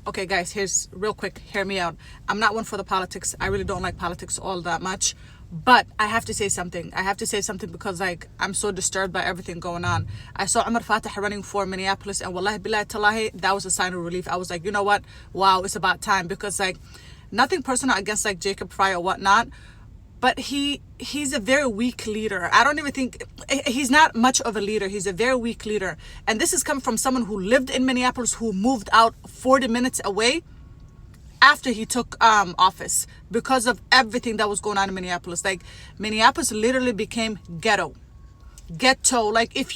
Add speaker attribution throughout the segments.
Speaker 1: Okay, guys, here's real quick. Hear me out. I'm not one for the politics. I really don't like politics all that much. But I have to say something. I have to say something because like I'm so disturbed by everything going on. I saw Umar Fatah running for Minneapolis, and wallahi billahi talahi, that was a sign of relief. I was like, you know what? Wow, it's about time. Because like nothing personal against like Jacob Fry or whatnot, but he's a very weak leader. I don't even think he's not much of a leader. He's a very weak leader. And this is coming from someone who lived in Minneapolis, who moved out 40 minutes away after he took office because of everything that was going on in Minneapolis. Like Minneapolis literally became ghetto. Like if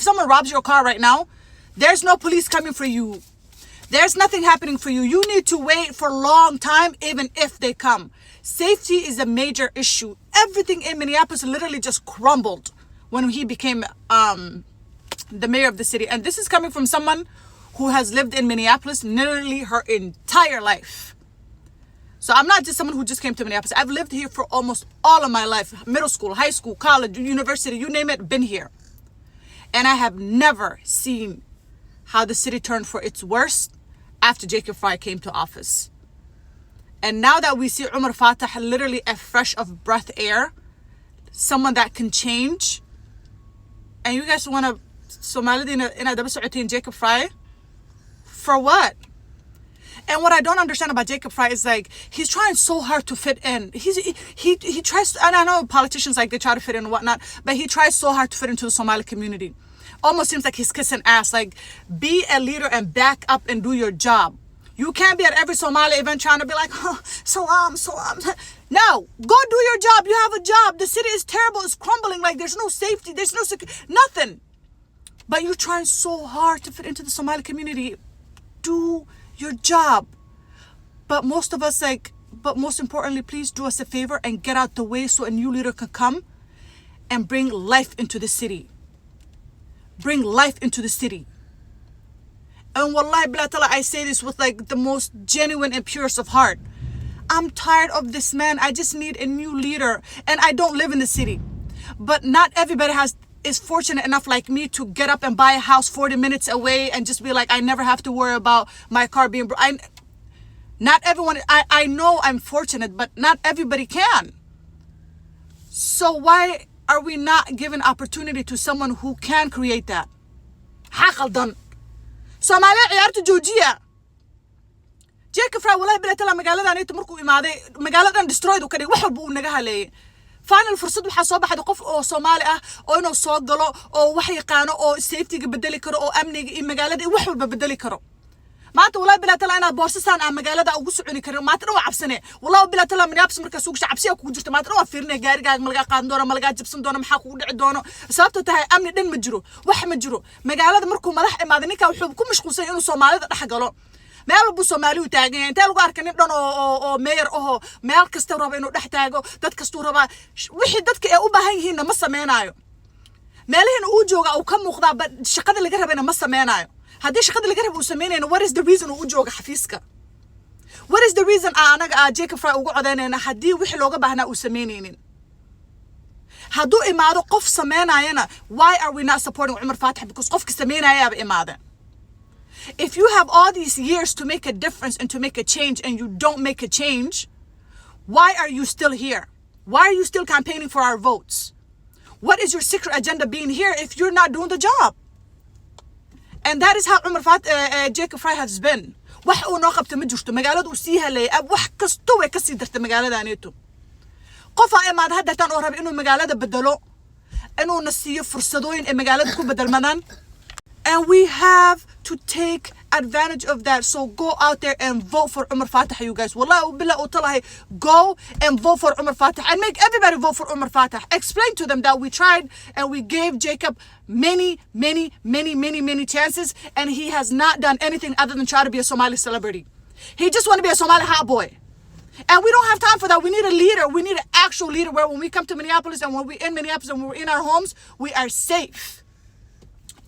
Speaker 1: someone robs your car right now, there's no police coming for you. There's nothing happening for you. You need to wait for a long time, even if they come. Safety is a major issue. Everything in Minneapolis literally just crumbled when he became the mayor of the city. And this is coming from someone who has lived in Minneapolis nearly her entire life. So I'm not just someone who just came to Minneapolis. I've lived here for almost all of my life. Middle school, high school, college, university, you name it, been here. And I have never seen how the city turned for its worst after Jacob Fry came to office. And now that we see Umar Fatah literally a fresh of breath air, someone that can change, and you guys want to Somalidina in a Jacob Fry? For what? And what I don't understand about Jacob Fry is like he's trying so hard to fit in. He tries to, and I know politicians like they try to fit in and whatnot, but he tries so hard to fit into the Somali community. Almost seems like he's kissing ass. Like, be a leader and back up and do your job. You can't be at every Somali event trying to be like, oh, salam. No, go do your job. You have a job. The city is terrible. It's crumbling. Like, there's no safety. There's no nothing. But you're trying so hard to fit into the Somali community. Do your job. But most importantly, please do us a favor and get out the way so a new leader can come and bring life into the city. Bring life into the city. And wallahi billah ta'ala, I say this with like the most genuine and purest of heart. I'm tired of this man. I just need a new leader. And I don't live in the city. But not everybody is fortunate enough like me to get up and buy a house 40 minutes away and just be like, I never have to worry about my car being not everyone, I know I'm fortunate, but not everybody can. So why are we not giving opportunity to someone who can create that? Hakaldan. Somalia ciyaarta joojiya. Jacob Fry wallahi bila tala magaaladan inta markuu imaaday magaaladan destroyed u ka dhig wax walba uu naga haleeyay. Final fursad waxa soo baxay qof oo Soomaali ah oo inuu soo galo oo wax yaqaano oo safety-ga bedeli karo oo amniga iyo magaalada wax walba bedeli karo. maanta wallahi bila tala ina boorsasan aan magaalada ugu soconi karin maanta dhan waa cabsane wallahi bila tala Minneapolis marka suuq shacabsiga ku jirta maanta dhan waa fiirnay gaarigaaga malaga qaadan doona malaga jibsan doona maxaa kugu dhici doono sababtoo tahay amni dhan ma jiro wax ma jiro magaalada markuu madax imaado ninka wuxuu ku mashquulsan inuu Soomaalida dhex galo meel walba Soomaali u taagan yahay inta lagu arkan nin dhan oo mayor oo meel kasta raba inuu dhex taago dad kasta raba wixii dadka ay u baahan yihiin ma sameeynayo meelahan uu jooga uu ka muuqda shaqada laga rabayna ma sameeynayo haddii shaqada laga rabo uu sameeynayo what is the reason uu jooga xafiiska what is the reason anaga Jacob Fry ugu codeynayna haddii wixii looga baahnaa uu sameeynaynin hadduu imaado qof sameeynayana why are we not supporting Umar Fatah because qofka sameeynaya ba imaada. If you have all these years to make a difference and to make a change and you don't make a change, why are you still here? Why are you still campaigning for our votes? What is your secret agenda being here if you're not doing the job? And that is how Jacob Fry has been. wax uu noo qabta ma jirto magaalada uu sii halay wax kasto way ka sii dartay magaaladaanito qof ay maad hadda tan oo rab inuu magaalada bedelo inuu nasiyo fursadooyin ee magaalada ku bedelmadaan. And we have to take advantage of that. So go out there and vote for Umar Fatah, you guys. Wallahi billah utalahi, go and vote for Umar Fatah and make everybody vote for Umar Fatah. Explain to them that we tried and we gave Jacob many chances and he has not done anything other than try to be a Somali celebrity. He just want to be a Somali hot boy. And we don't have time for that. We need a leader. We need an actual leader where when we come to Minneapolis and when we're in Minneapolis and when we're in our homes, we are safe.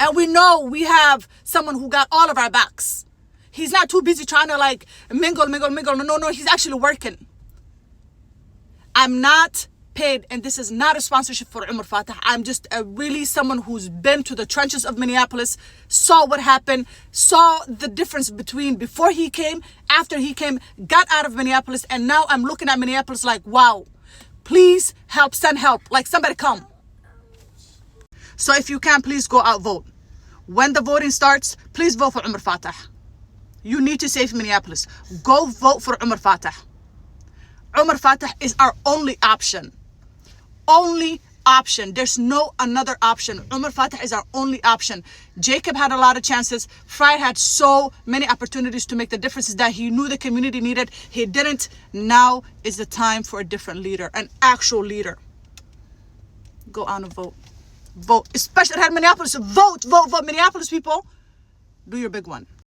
Speaker 1: And we know we have someone who got all of our backs. He's not too busy trying to like mingle. No, he's actually working. I'm not paid, and this is not a sponsorship for Umar Fatah. I'm just really someone who's been to the trenches of Minneapolis, saw what happened, saw the difference between before he came, after he came, got out of Minneapolis, and now I'm looking at Minneapolis like, wow, please help, send help, like somebody come. So if you can, please go out vote. When the voting starts, please vote for Umar Fatah. You need to save Minneapolis. Go vote for Umar Fatah. Umar Fatah is our only option. Only option. There's no another option. Umar Fatah is our only option. Jacob had a lot of chances. Fried had so many opportunities to make the differences that he knew the community needed. He didn't. Now is the time for a different leader, an actual leader. Go out and vote. Vote. Especially at Minneapolis. Vote, vote, vote. Minneapolis people, do your big one.